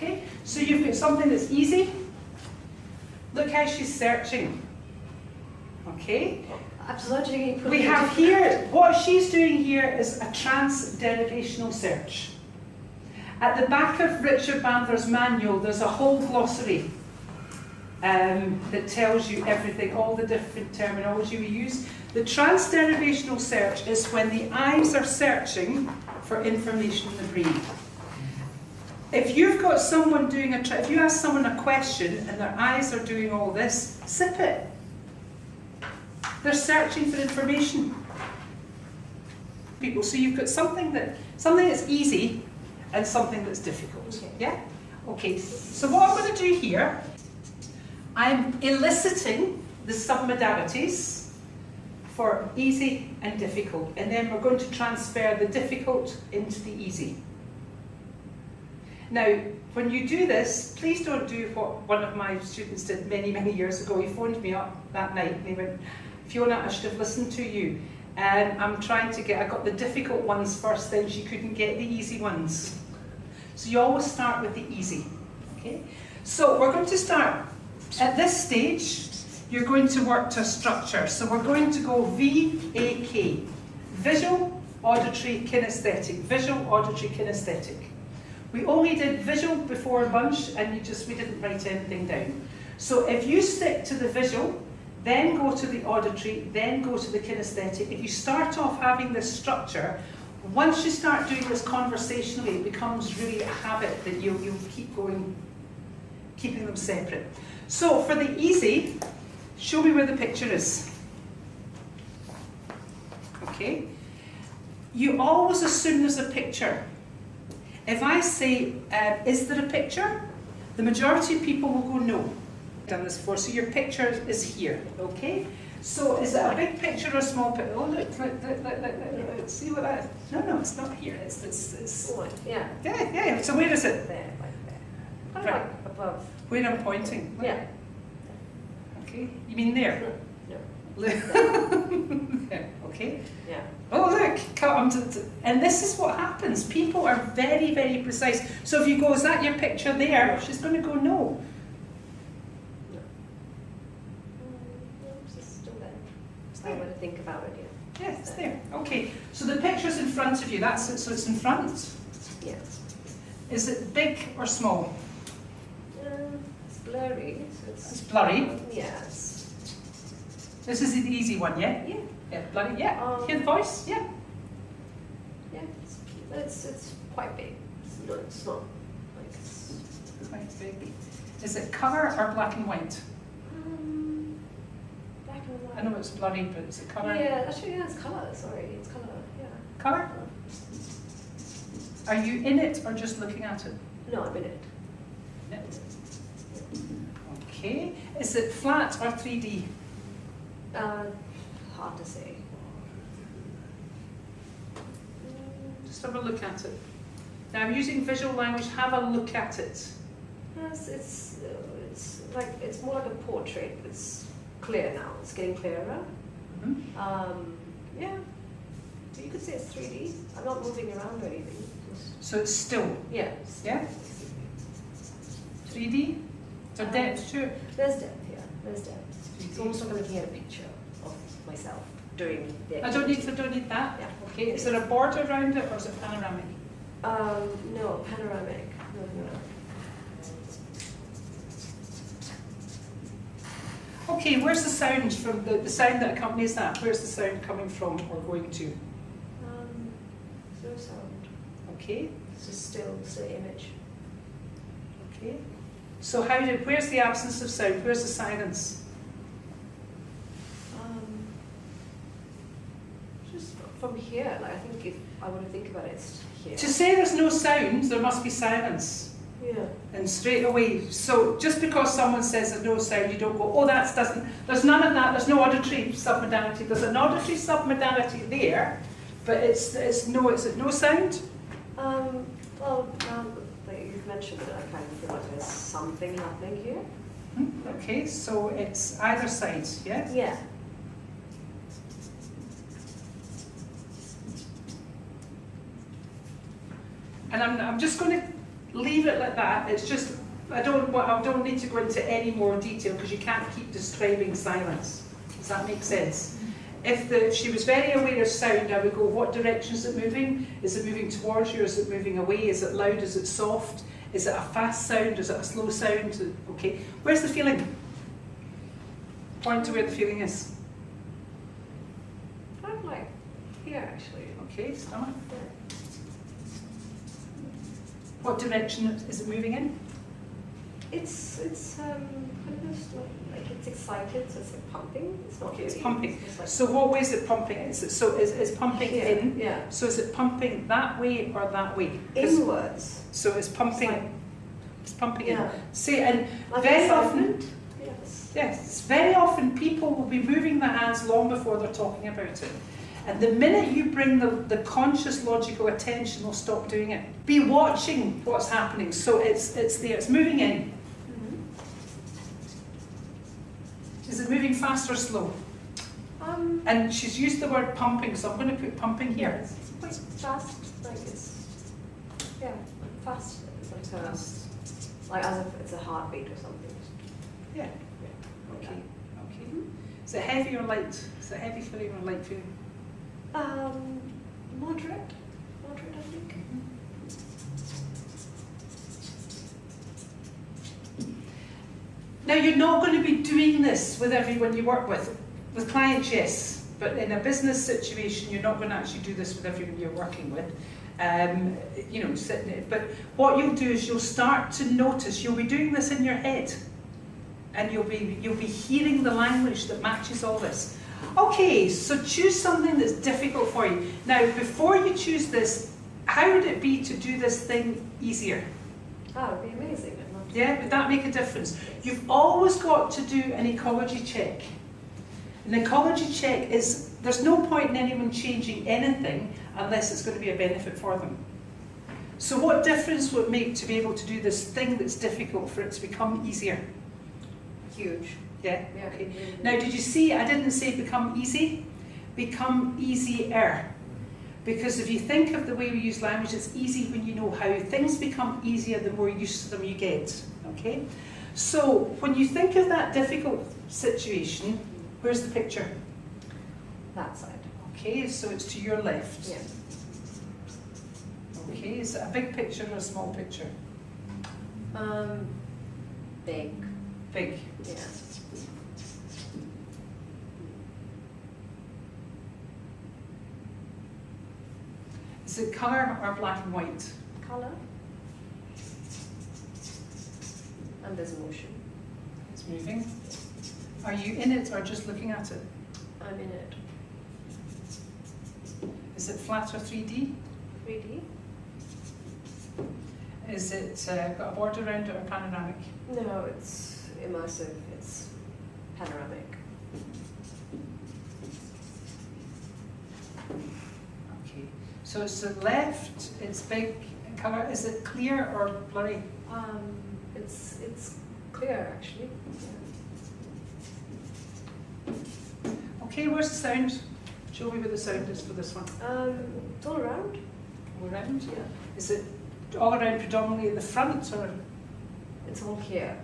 Okay, so you've got something that's easy. Look how she's searching. Okay, we have here, what she's doing here is a trans-derivational search. At the back of Richard Bandler's manual, there's a whole glossary that tells you everything, all the different terminology we use. The trans-derivational search is when the eyes are searching for information in the brain. If you've got someone doing if you ask someone a question and their eyes are doing all this, sip it. They're searching for information. People, so you've got something that's easy and something that's difficult. Okay. Yeah? Okay, so what I'm going to do here, I'm eliciting the submodalities for easy and difficult, and then we're going to transfer the difficult into the easy. Now, when you do this, please don't do what one of my students did many, many years ago. He phoned me up that night and he went, Fiona, I should have listened to you. And I got the difficult ones first, then she couldn't get the easy ones. So you always start with the easy. Okay? So we're going to start. At this stage, you're going to work to a structure. So we're going to go VAK. Visual, auditory, kinesthetic. Visual, auditory, kinesthetic. We only did visual before lunch and we didn't write anything down. So if you stick to the visual, then go to the auditory, then go to the kinesthetic. If you start off having this structure, once you start doing this conversationally, it becomes really a habit that you'll keep going, keeping them separate. So for the easy, show me where the picture is. Okay? You always assume there's a picture. If I say, is there a picture? The majority of people will go, no. I've done this before, so your picture is here, okay? So is it a big picture or a small picture? Oh, look, see what that is? No, it's not here. It's yeah. Yeah, so where is it? There, like there. Kind Right. of like above. Where I'm pointing? Look. Yeah. Okay, you mean there? No. There, okay. Yeah. Oh look, and this is what happens. People are very, very precise. So if you go, is that your picture there? She's going to go, no. It's still there. I want to think about it, yeah. Yeah, it's there. Okay, so the picture's in front of you. That's it. So it's in front. Yeah. Is it big or small? It's blurry. So It's blurry. Yes. This is the easy one, yeah? Yeah. Yeah, blurry. Yeah. Hear the voice? Yeah. Yeah. It's quite big. It's not like it's Quite big. Is it colour or black and white? black and white. I know it's blurry, but is it colour? Yeah, actually, yeah, it's colour. Sorry, it's colour. Yeah. Colour? Are you in it or just looking at it? No, I'm in it. In it. Okay. Is it flat or 3D? Hard to say. Just have a look at it. Now I'm using visual language, have a look at it. Yes, it's like it's more like a portrait. It's clear now. It's getting clearer. Mm-hmm. Yeah. So you could say it's 3D. I'm not moving around or anything. So it's still, Yeah. yeah? 3D? So depth too? There's depth here. There's depth. It's almost like I'm looking at a picture of myself during the activity. I don't need that. Yeah. Okay. Is there a border around it or is it panoramic? No, panoramic. No. Okay, where's the sound from the sound that accompanies that? Where's the sound coming from or going to? No sound. Okay. It's just still image. Okay. So where's the absence of sound? Where's the silence? Just from here, like I think if I want to think about it, it's here. To say there's no sound, there must be silence. Yeah. And straight away, so just because someone says there's no sound, you don't go, oh, there's none of that, there's no auditory submodality. There's an auditory submodality there, but it's no sound? Well, now that you've mentioned it, I kind of feel like there's something happening here. Okay, so it's either side, yeah? Yeah. And I'm just going to leave it like that. It's just, I don't need to go into any more detail because you can't keep describing silence. Does that make sense? If she was very aware of sound, I would go, what direction is it moving? Is it moving towards you, or is it moving away? Is it loud, is it soft? Is it a fast sound, is it a slow sound? Okay, where's the feeling? Point to where the feeling is. Kind of like here, actually. Okay, stomach. Yeah. What direction is it moving in? It's kind of like it's excited, so it's like pumping. It's not Okay, it's really, pumping. it's like So what way is it pumping? Is pumping here, in? yeah. So is it pumping that way or that way? Inwards. So it's pumping. It's pumping Yeah. in. See, and Like very excitement. often, Yes. yes, very often people will be moving their hands long before they're talking about it. And the minute you bring the conscious logical attention, they'll stop doing it. Be watching what's happening. So it's there, it's moving in. Is it moving fast or slow? And she's used the word pumping, so I'm going to put pumping here. It's quite fast, like it's, yeah, fast. It's like Fast. like as if it's a heartbeat or something. Yeah. Yeah. Okay. Okay. Is it heavy or light? Is it heavy feeling or light feeling? Moderate, I think. Now, you're not going to be doing this with everyone you work with. With clients, yes, but in a business situation, you're not going to actually do this with everyone you're working with. You know, but what you'll do is you'll start to notice, you'll be doing this in your head, and you'll be hearing the language that matches all this. Okay, so choose something that's difficult for you. Now, before you choose this, how would it be to do this thing easier? That would be amazing. Yeah, would that make a difference? You've always got to do an ecology check. An ecology check is, there's no point in anyone changing anything unless it's going to be a benefit for them. So what difference would it make to be able to do this thing that's difficult for it to become easier? Huge. Yeah? Yeah. Okay. Now, did you see I didn't say become easy? Become easier. Because if you think of the way we use language, it's easy when you know how. Things become easier the more used to them you get. Okay? So, when you think of that difficult situation, where's the picture? That side. Okay, so it's to your left. Yeah. Okay, is it a big picture or a small picture? Big. Big. Yeah. Is it colour or black and white? Color. And there's motion. It's moving. Are you in it or just looking at it? I'm in it. Is it flat or 3D? 3D? Is it got a border around it or panoramic? No, it's immersive. It's panoramic. Okay. So it's the left, it's big colour. Is it clear or blurry? It's clear actually. Yeah. Okay, where's the sound? Show me where the sound is for this one. It's all around. All around? Yeah. Is it all around predominantly at the front or? It's all here.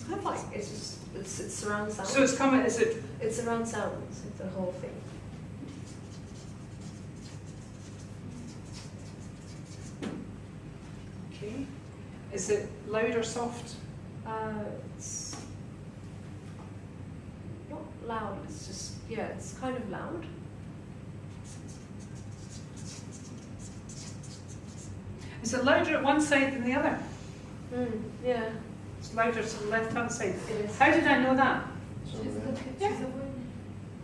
Kind of like it's just it's surround sound. So it's coming, is it? It's surround sounds. It's the whole thing. Okay. Is it loud or soft? It's not loud. It's just yeah. It's kind of loud. Is it louder at one side than the other? Yeah. It's louder to the left-hand side. It is. How did I know that? Yeah.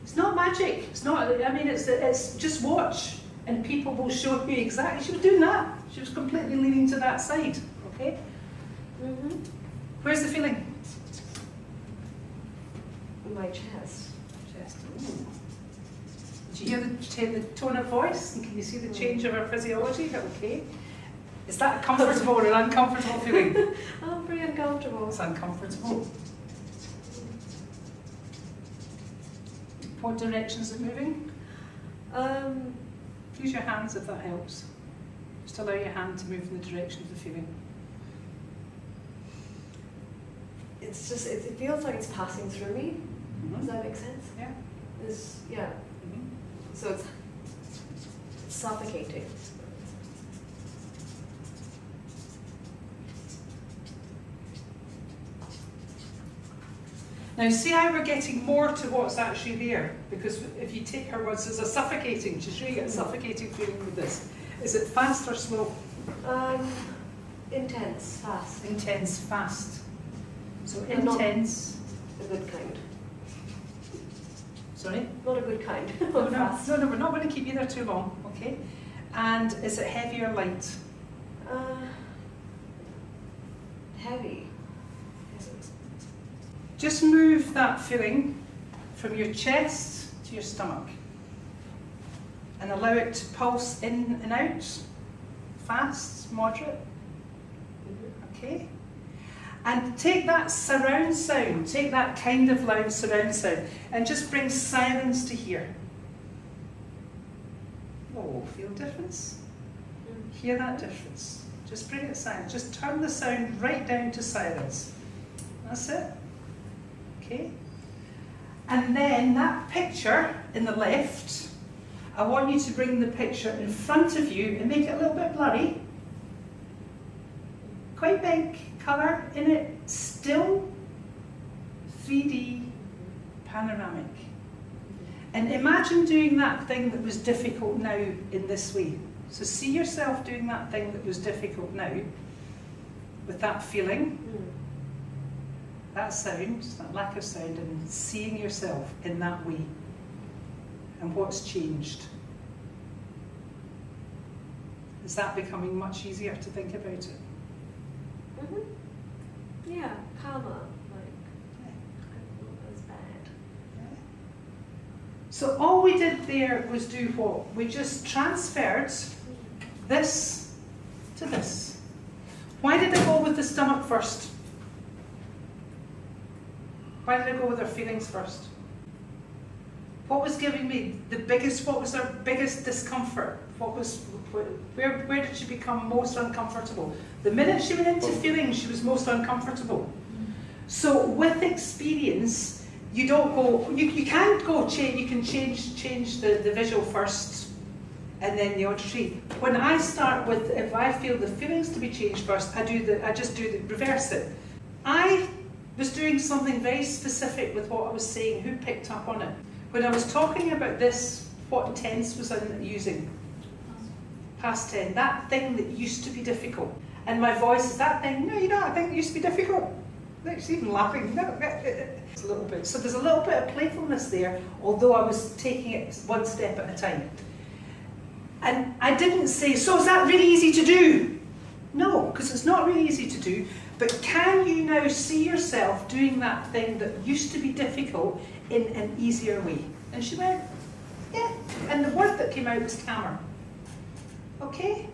It's not magic. It's not. I mean, it's just watch, and people will show you exactly. She was doing that. She was completely leaning to that side. Okay. Where's the feeling? My chest. Chest. Ooh. Did you hear the tone of voice? And can you see the change of her physiology? Okay. Is that a comfortable or an uncomfortable feeling? I'm pretty uncomfortable. It's uncomfortable. What direction is it moving? Use your hands if that helps. Just allow your hand to move in the direction of the feeling. It's just, it feels like it's passing through me. Mm-hmm. Does that make sense? Yeah. Yeah. Mm-hmm. So it's suffocating. Now see how we're getting more to what's actually there, because if you take her words, there's a suffocating, she's really got a suffocating feeling with this. Is it fast or slow? Intense, fast. Intense, fast. So But not intense. a good kind. Sorry? Not a good kind. No, Fast. no, we're not going to keep you there too long, okay? And is it heavy or light? Heavy. Just move that feeling from your chest to your stomach and allow it to pulse in and out, fast, moderate, okay? And take that surround sound, take that kind of loud surround sound and just bring silence to here. Oh, feel difference? Hear that difference? Just bring it silent, just turn the sound right down to silence. That's it. Okay, and then that picture in the left, I want you to bring the picture in front of you and make it a little bit blurry. Quite big colour in it, still 3D panoramic. And imagine doing that thing that was difficult now in this way. So see yourself doing that thing that was difficult now with that feeling. That sound, that lack of sound, and seeing yourself in that way. And what's changed? Is that becoming much easier to think about it? Yeah, calmer. Like, not as bad. Yeah. So all we did there was do what? We just transferred this to this. Why did I go with the stomach first? Why did I go with our feelings first? What was giving me the biggest, what was our biggest discomfort? Where did she become most uncomfortable? The minute she went into feelings, she was most uncomfortable. So with experience, you don't go, you can't go change, you can change the visual first and then the auditory. When I start with, if I feel the feelings to be changed first, I just do the reverse it. I was doing something very specific with what I was saying. Who picked up on it? When I was talking about this, what tense was I using? Past tense. That thing that used to be difficult. And my voice is that thing, no, you know, that thing that used to be difficult. Look, she's even laughing. No, it's a little bit. So there's a little bit of playfulness there, although I was taking it one step at a time. And I didn't say, so is that really easy to do? No, because it's not really easy to do. But can you now see yourself doing that thing that used to be difficult in an easier way? And she went, yeah. And the word that came out was calmer. Okay?